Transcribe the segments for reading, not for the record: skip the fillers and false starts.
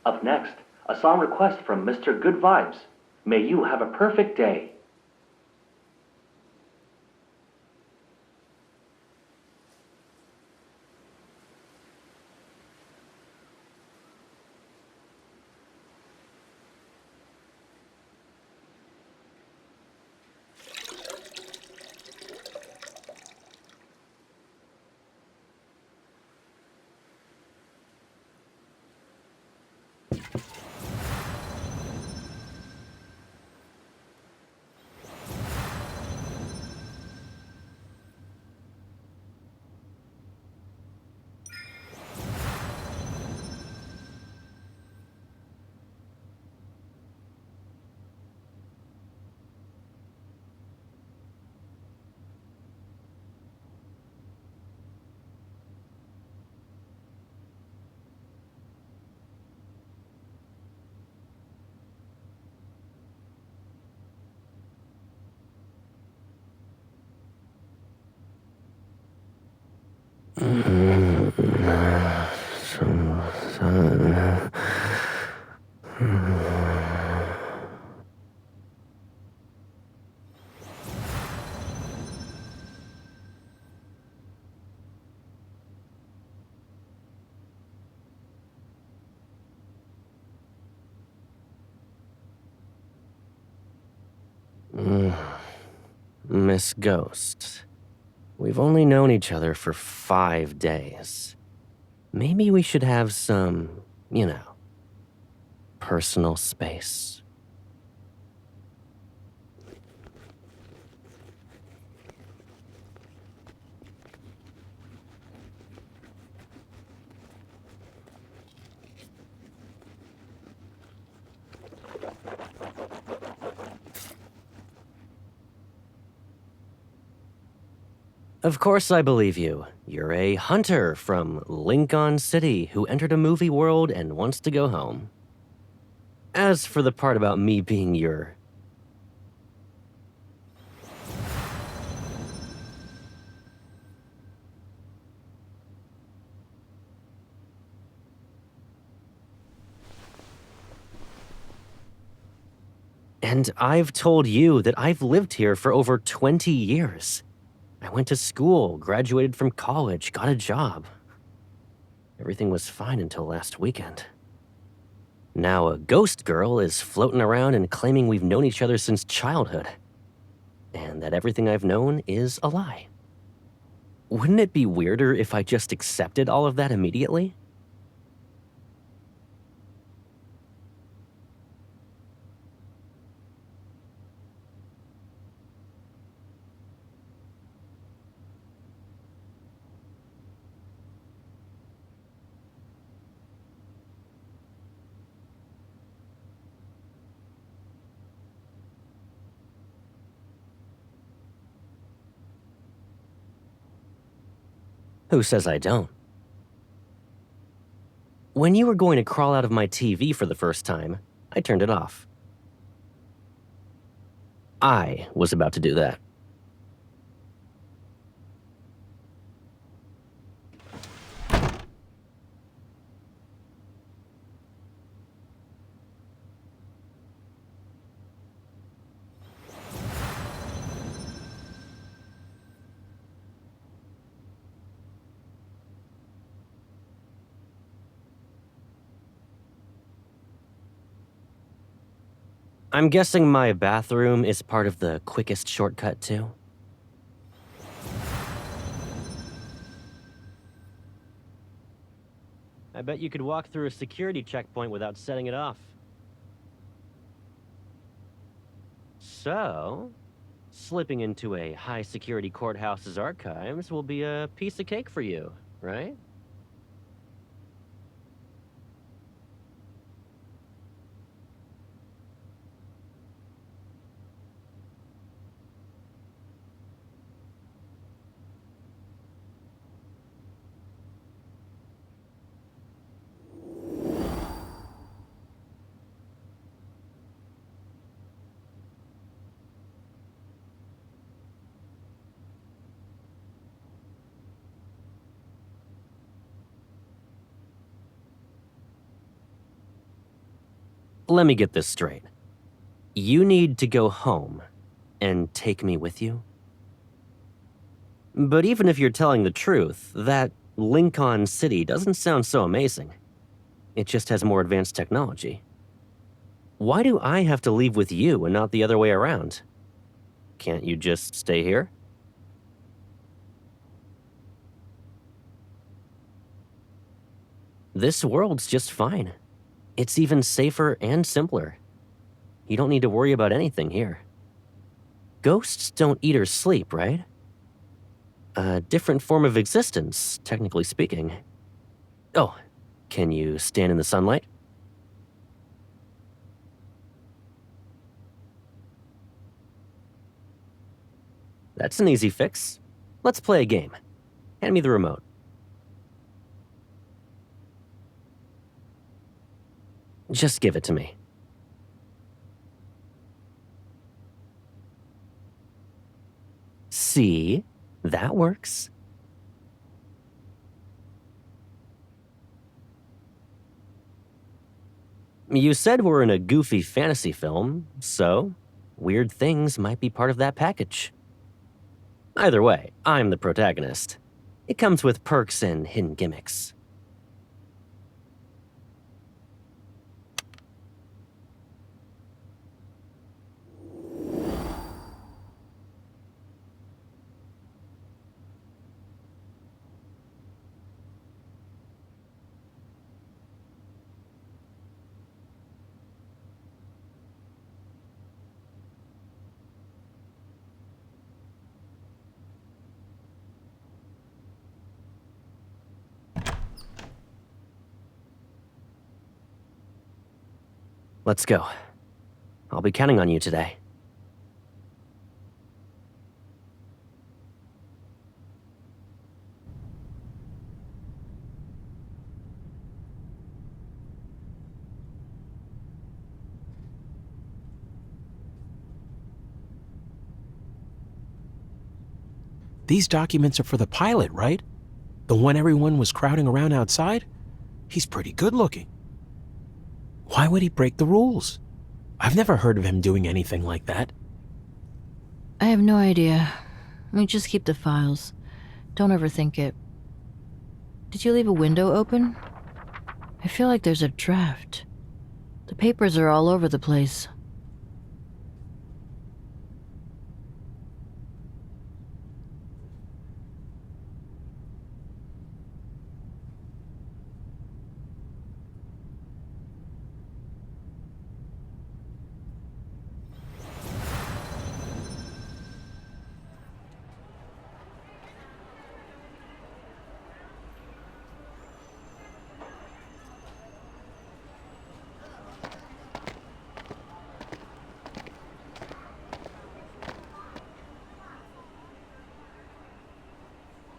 Up next, a song request from Mr. Good Vibes. May you have a perfect day. Miss Ghost, we've only known each other for 5 days. Maybe we should have some, personal space. Of course I believe you. You're a hunter from Lincoln City who entered a movie world and wants to go home. As for the part about me being your... And I've told you that I've lived here for over 20 years. I went to school, graduated from college, got a job. Everything was fine until last weekend. Now a ghost girl is floating around and claiming we've known each other since childhood. And that everything I've known is a lie. Wouldn't it be weirder if I just accepted all of that immediately? Who says I don't? When you were going to crawl out of my TV for the first time, I turned it off. I was about to do that. I'm guessing my bathroom is part of the quickest shortcut, too? I bet you could walk through a security checkpoint without setting it off. So, slipping into a high-security courthouse's archives will be a piece of cake for you, right? Let me get this straight. You need to go home and take me with you? But even if you're telling the truth, that Lincoln City doesn't sound so amazing. It just has more advanced technology. Why do I have to leave with you and not the other way around? Can't you just stay here? This world's just fine. It's even safer and simpler. You don't need to worry about anything here. Ghosts don't eat or sleep, right? A different form of existence, technically speaking. Oh, can you stand in the sunlight? That's an easy fix. Let's play a game. Hand me the remote. Just give it to me. See? That works. You said we're in a goofy fantasy film, so weird things might be part of that package. Either way, I'm the protagonist. It comes with perks and hidden gimmicks. Let's go. I'll be counting on you today. These documents are for the pilot, right? The one everyone was crowding around outside? He's pretty good looking. Why would he break the rules? I've never heard of him doing anything like that. I have no idea. We just keep the files. Don't overthink it. Did you leave a window open? I feel like there's a draft. The papers are all over the place.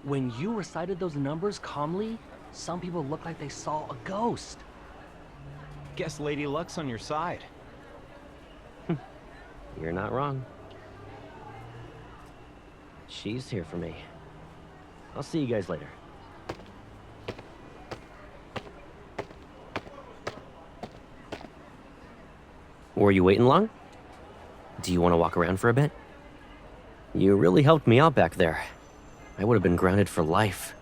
When you recited those numbers calmly, some people looked like they saw a ghost. Guess Lady Luck's on your side. You're not wrong. She's here for me. I'll see you guys later. Were you waiting long? Do you want to walk around for a bit? You really helped me out back there. I would have been grounded for life.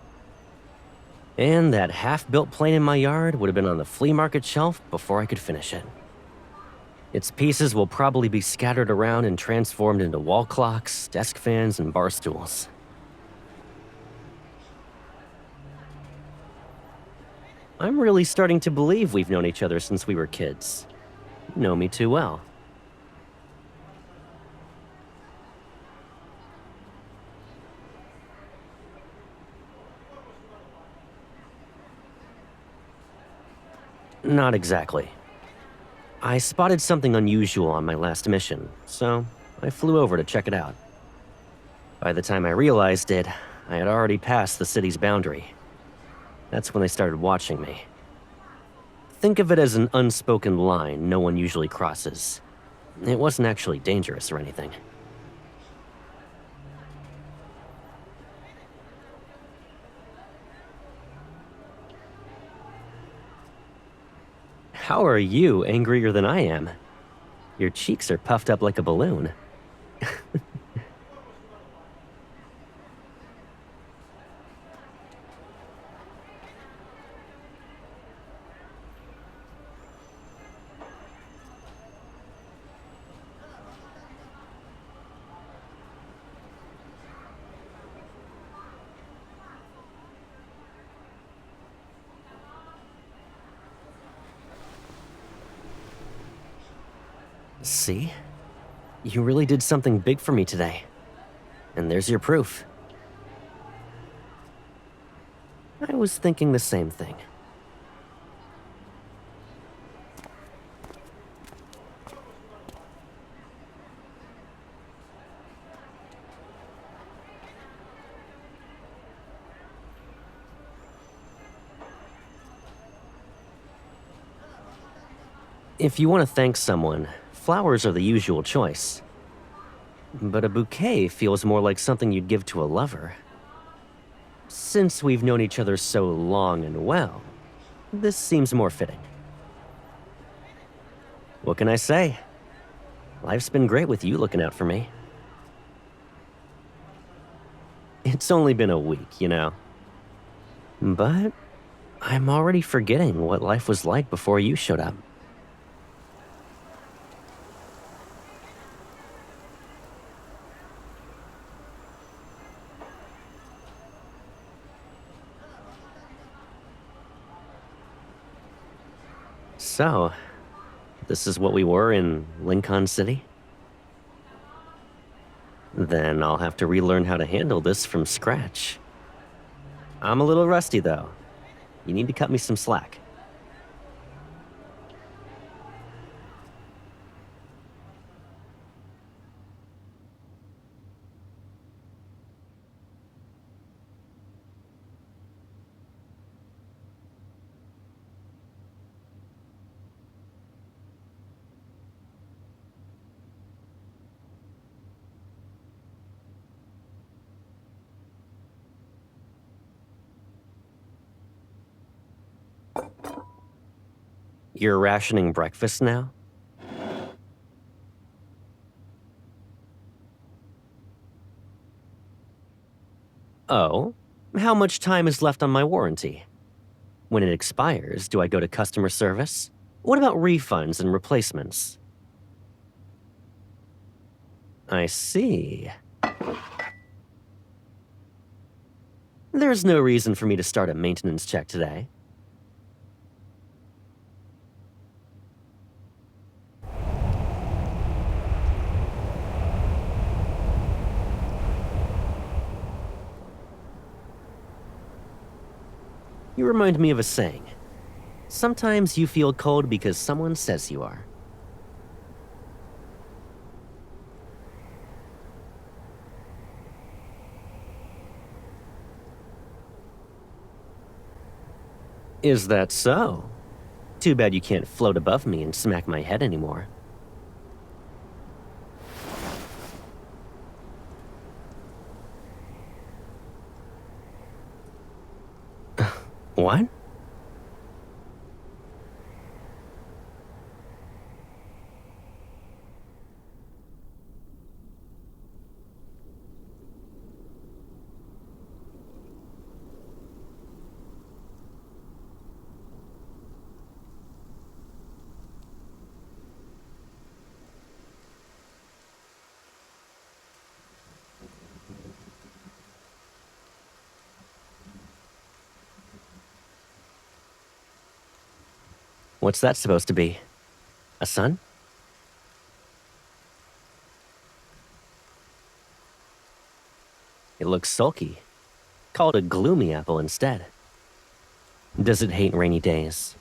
And that half-built plane in my yard would have been on the flea market shelf before I could finish it. Its pieces will probably be scattered around and transformed into wall clocks, desk fans, and bar stools. I'm really starting to believe we've known each other since we were kids. You know me too well. Not exactly. I spotted something unusual on my last mission, so I flew over to check it out. By the time I realized it, I had already passed the city's boundary. That's when they started watching me. Think of it as an unspoken line no one usually crosses. It wasn't actually dangerous or anything. How are you angrier than I am? Your cheeks are puffed up like a balloon. See? You really did something big for me today. And there's your proof. I was thinking the same thing. If you want to thank someone, flowers are the usual choice. But a bouquet feels more like something you'd give to a lover. Since we've known each other so long and well, this seems more fitting. What can I say? Life's been great with you looking out for me. It's only been a week, you know. But I'm already forgetting what life was like before you showed up. So, this is what we were in Lincoln City? Then I'll have to relearn how to handle this from scratch. I'm a little rusty, though. You need to cut me some slack. You're rationing breakfast now? Oh? How much time is left on my warranty? When it expires, do I go to customer service? What about refunds and replacements? I see. There's no reason for me to start a maintenance check today. You remind me of a saying. Sometimes you feel cold because someone says you are. Is that so? Too bad you can't float above me and smack my head anymore. What? What's that supposed to be? A sun? It looks sulky. Call it a gloomy apple instead. Does it hate rainy days?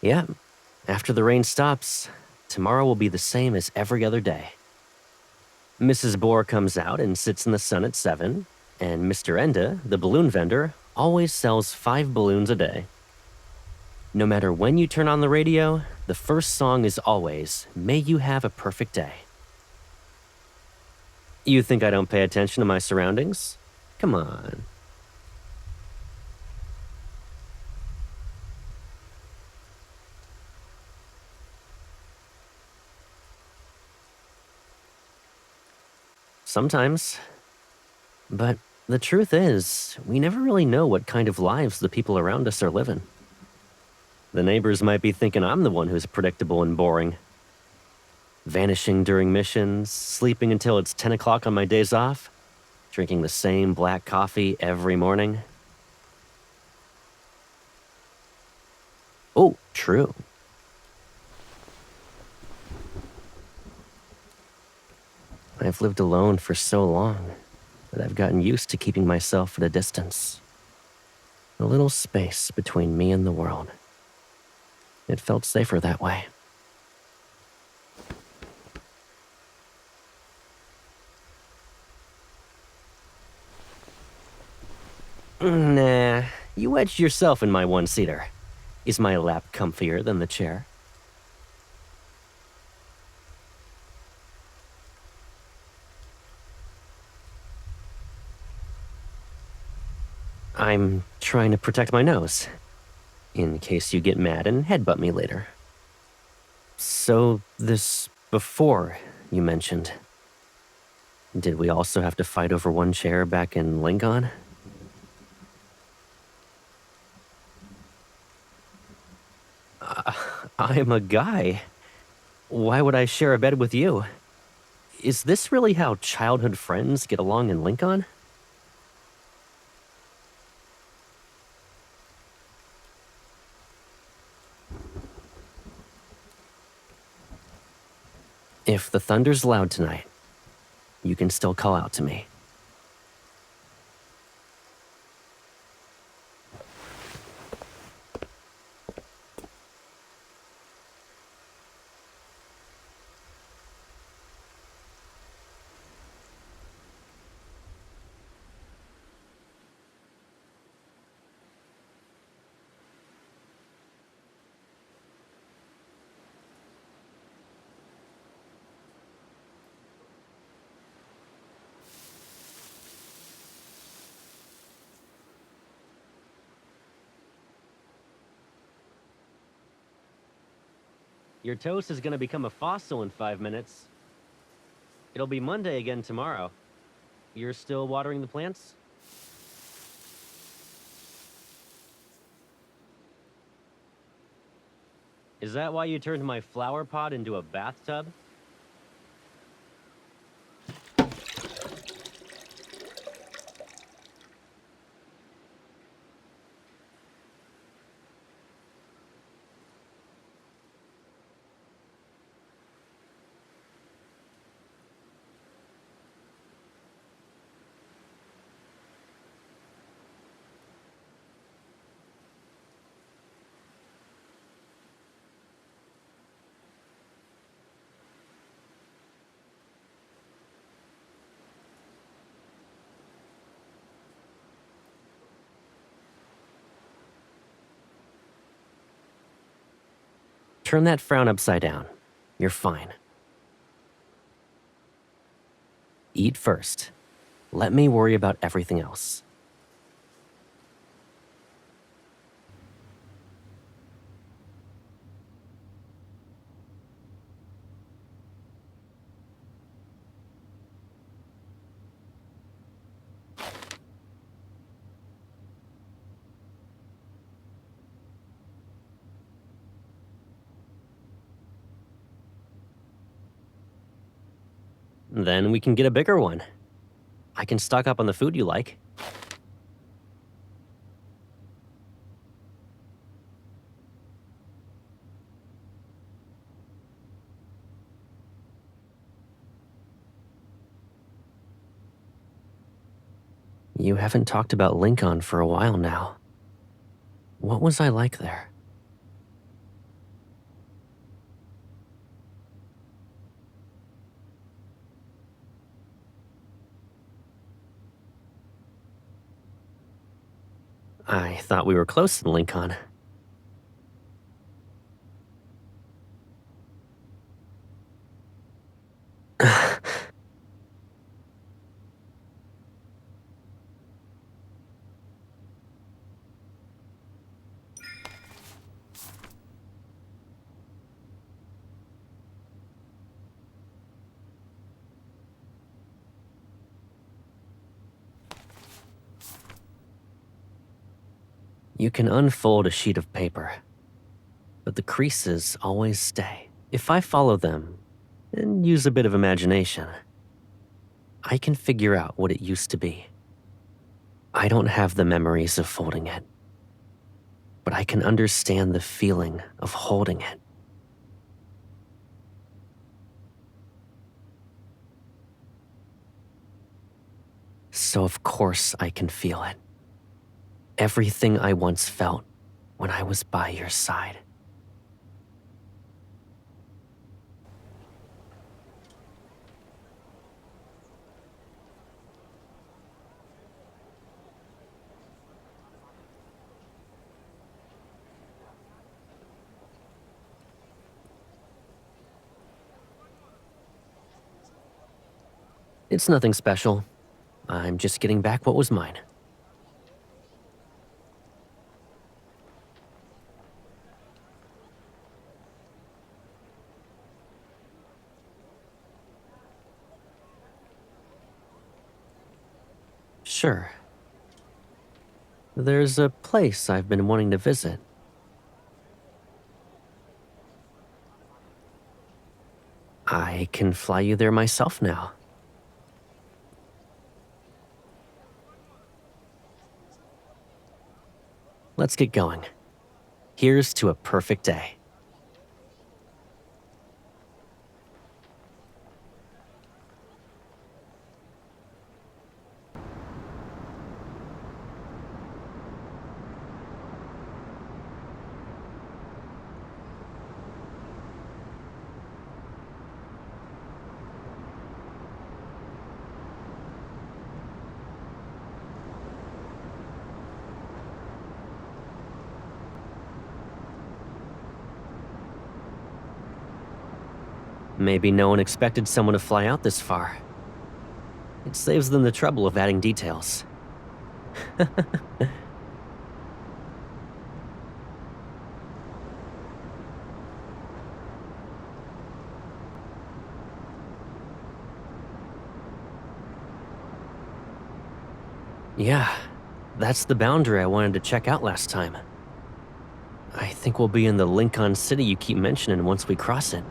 Yeah, after the rain stops, tomorrow will be the same as every other day. Mrs. Bohr comes out and sits in the sun at 7, and Mr. Enda, the balloon vendor, always sells 5 balloons a day. No matter when you turn on the radio, the first song is always, "May you have a perfect day." You think I don't pay attention to my surroundings? Come on. Sometimes. But the truth is, we never really know what kind of lives the people around us are living. The neighbors might be thinking I'm the one who's predictable and boring. Vanishing during missions, sleeping until it's 10 o'clock on my days off, drinking the same black coffee every morning. Oh, true. I've lived alone for so long that I've gotten used to keeping myself at a distance. A little space between me and the world. It felt safer that way. Nah, you wedged yourself in my one-seater. Is my lap comfier than the chair? I'm trying to protect my nose, in case you get mad and headbutt me later. So, this before you mentioned. Did we also have to fight over one chair back in Lincoln? I'm a guy. Why would I share a bed with you? Is this really how childhood friends get along in Lincoln? If the thunder's loud tonight, you can still call out to me. Your toast is gonna become a fossil in 5 minutes. It'll be Monday again tomorrow. You're still watering the plants? Is that why you turned my flower pot into a bathtub? Turn that frown upside down. You're fine. Eat first. Let me worry about everything else. Then we can get a bigger one. I can stock up on the food you like. You haven't talked about Lincoln for a while now. What was I like there? I thought we were close in Lincoln. You can unfold a sheet of paper, but the creases always stay. If I follow them and use a bit of imagination, I can figure out what it used to be. I don't have the memories of folding it, but I can understand the feeling of holding it. So of course I can feel it. Everything I once felt when I was by your side. It's nothing special. I'm just getting back what was mine. Sure. There's a place I've been wanting to visit. I can fly you there myself now. Let's get going. Here's to a perfect day. Maybe no one expected someone to fly out this far. It saves them the trouble of adding details. Yeah, that's the boundary I wanted to check out last time. I think we'll be in the Lincoln City you keep mentioning once we cross it.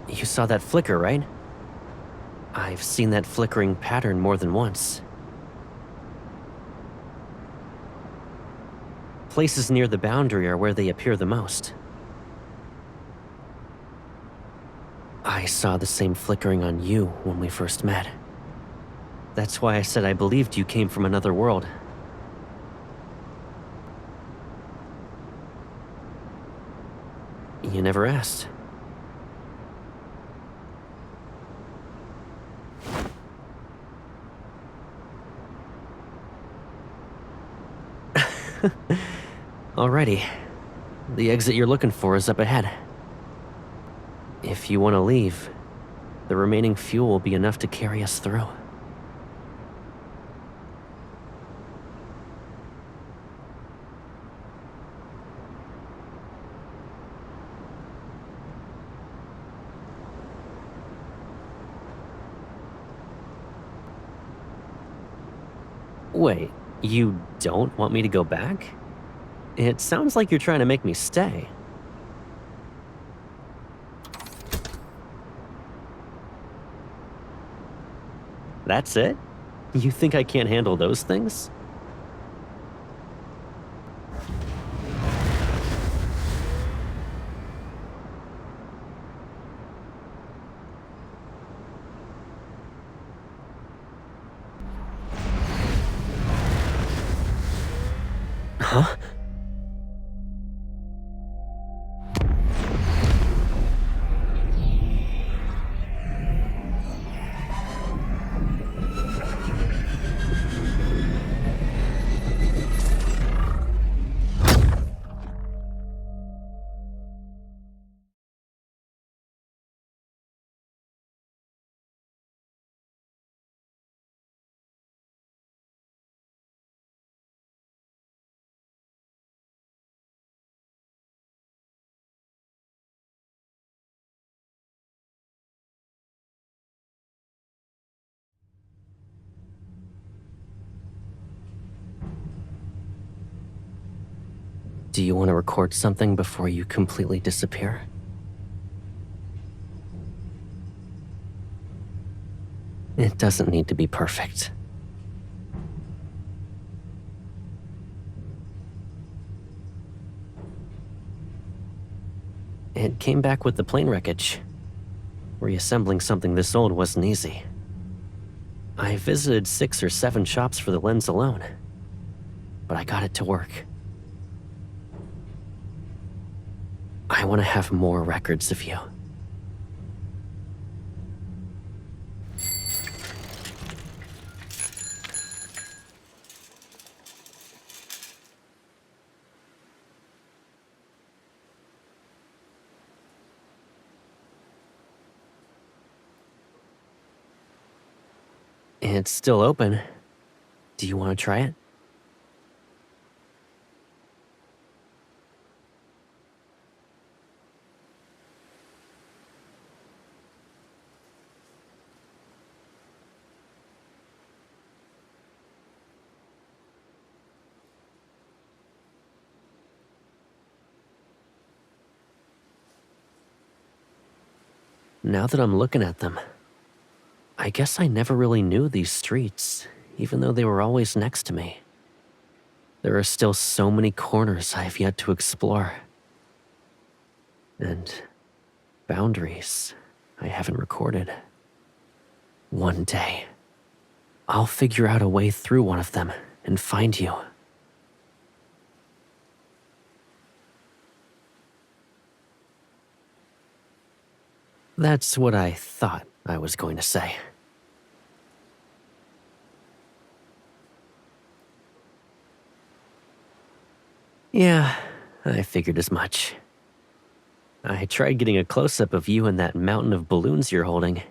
You saw that flicker, right? I've seen that flickering pattern more than once. Places near the boundary are where they appear the most. I saw the same flickering on you when we first met. That's why I said I believed you came from another world. You never asked. Alrighty. The exit you're looking for is up ahead. If you want to leave, the remaining fuel will be enough to carry us through. Wait, you don't want me to go back? It sounds like you're trying to make me stay. That's it? You think I can't handle those things? Huh? Do you want to record something before you completely disappear? It doesn't need to be perfect. It came back with the plane wreckage. Reassembling something this old wasn't easy. I visited 6 or 7 shops for the lens alone, but I got it to work. I want to have more records of you. It's still open. Do you want to try it? Now that I'm looking at them, I guess I never really knew these streets, even though they were always next to me. There are still so many corners I have yet to explore. And boundaries I haven't recorded. One day, I'll figure out a way through one of them and find you. That's what I thought I was going to say. Yeah, I figured as much. I tried getting a close-up of you and that mountain of balloons you're holding.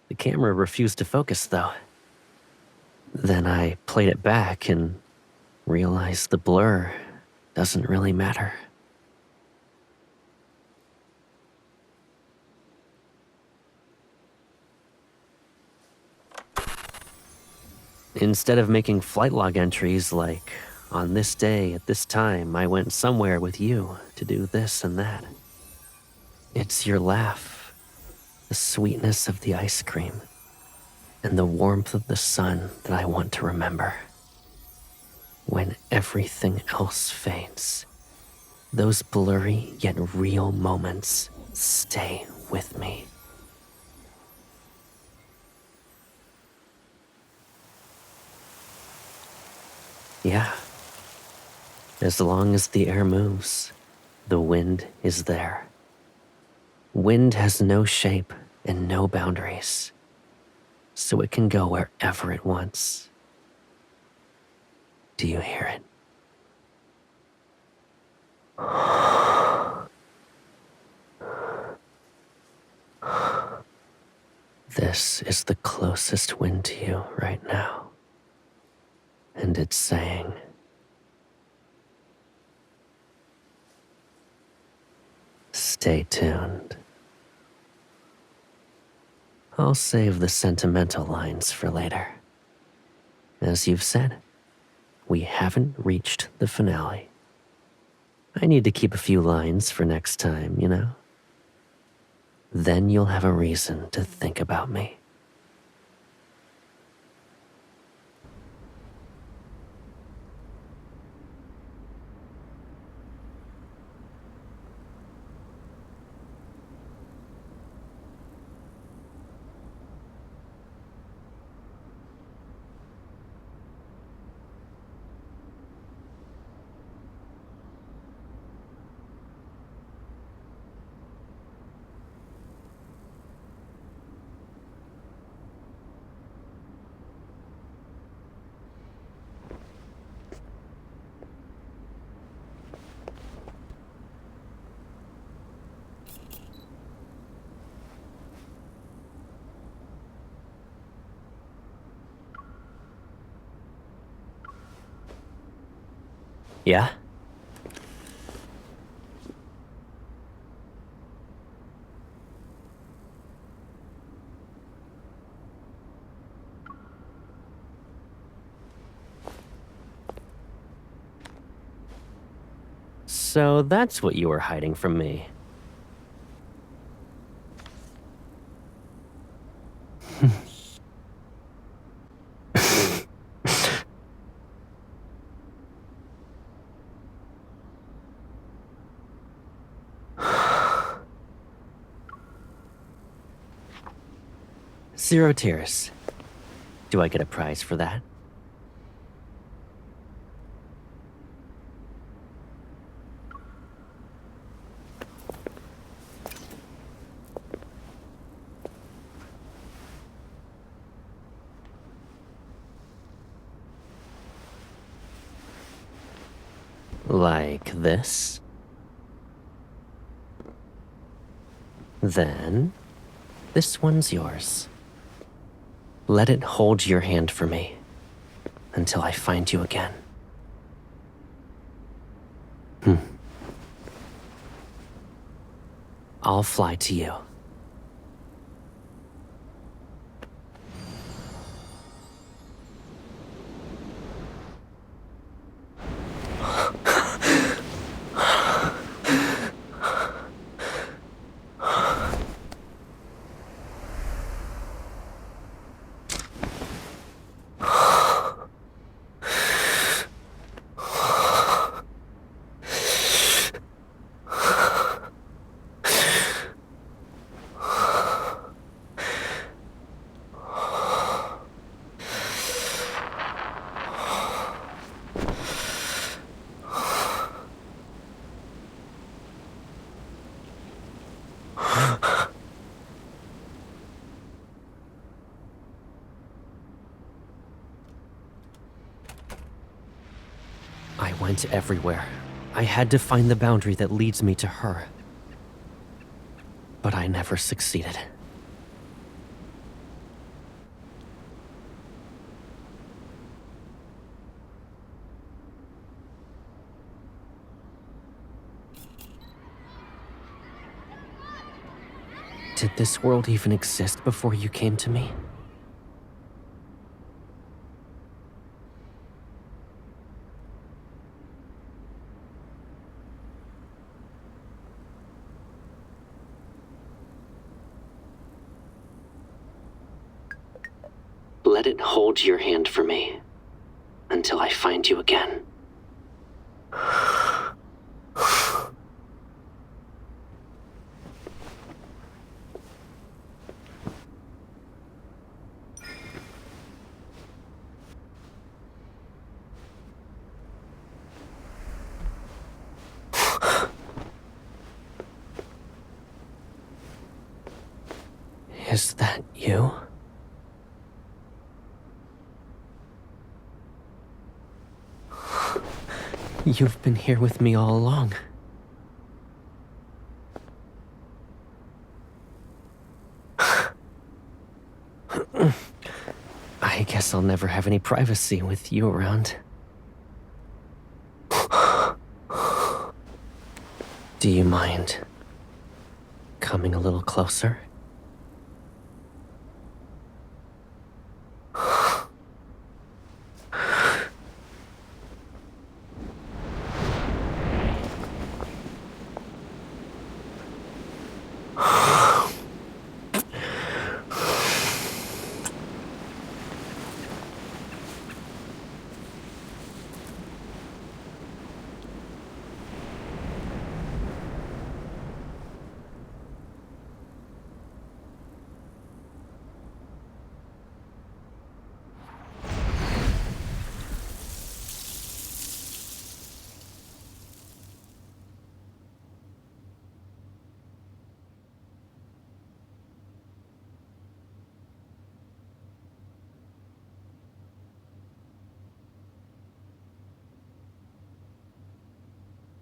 The camera refused to focus, though. Then I played it back and realized the blur doesn't really matter. Instead of making flight log entries like, on this day at this time I went somewhere with you to do this and that, it's your laugh, the sweetness of the ice cream, and the warmth of the sun that I want to remember. When everything else fades, those blurry yet real moments stay with me. Yeah. As long as the air moves, the wind is there. Wind has no shape and no boundaries, so it can go wherever it wants. Do you hear it? This is the closest wind to you right now. And it's saying, stay tuned. I'll save the sentimental lines for later. As you've said, we haven't reached the finale. I need to keep a few lines for next time, you know? Then you'll have a reason to think about me. Yeah? So that's what you were hiding from me. Zero tears. Do I get a prize for that? Like this? Then, this one's yours. Let it hold your hand for me until I find you again. I'll fly to you. I went everywhere. I had to find the boundary that leads me to her. But I never succeeded. Did this world even exist before you came to me? Let it hold your hand for me until I find you again. Is that you? You've been here with me all along. I guess I'll never have any privacy with you around. Do you mind coming a little closer?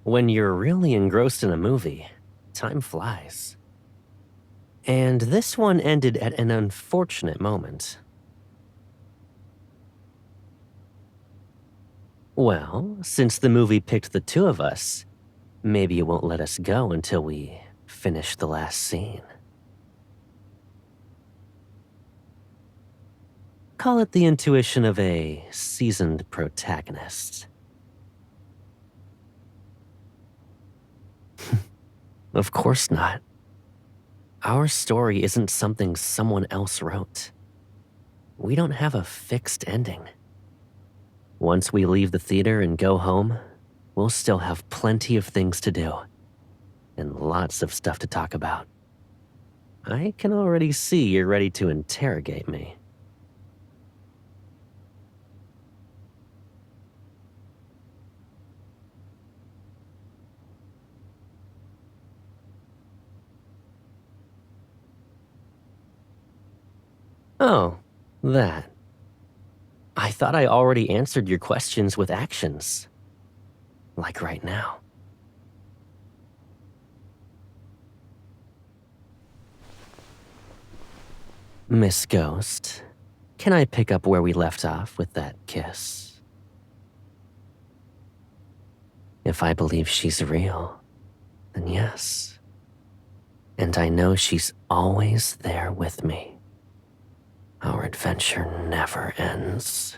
When you're really engrossed in a movie, time flies. And this one ended at an unfortunate moment. Well, since the movie picked the two of us, maybe it won't let us go until we finish the last scene. Call it the intuition of a seasoned protagonist. Of course not. Our story isn't something someone else wrote. We don't have a fixed ending. Once we leave the theater and go home, we'll still have plenty of things to do and lots of stuff to talk about. I can already see you're ready to interrogate me. Oh, that. I thought I already answered your questions with actions. Like right now. Miss Ghost, can I pick up where we left off with that kiss? If I believe she's real, then yes. And I know she's always there with me. Our adventure never ends.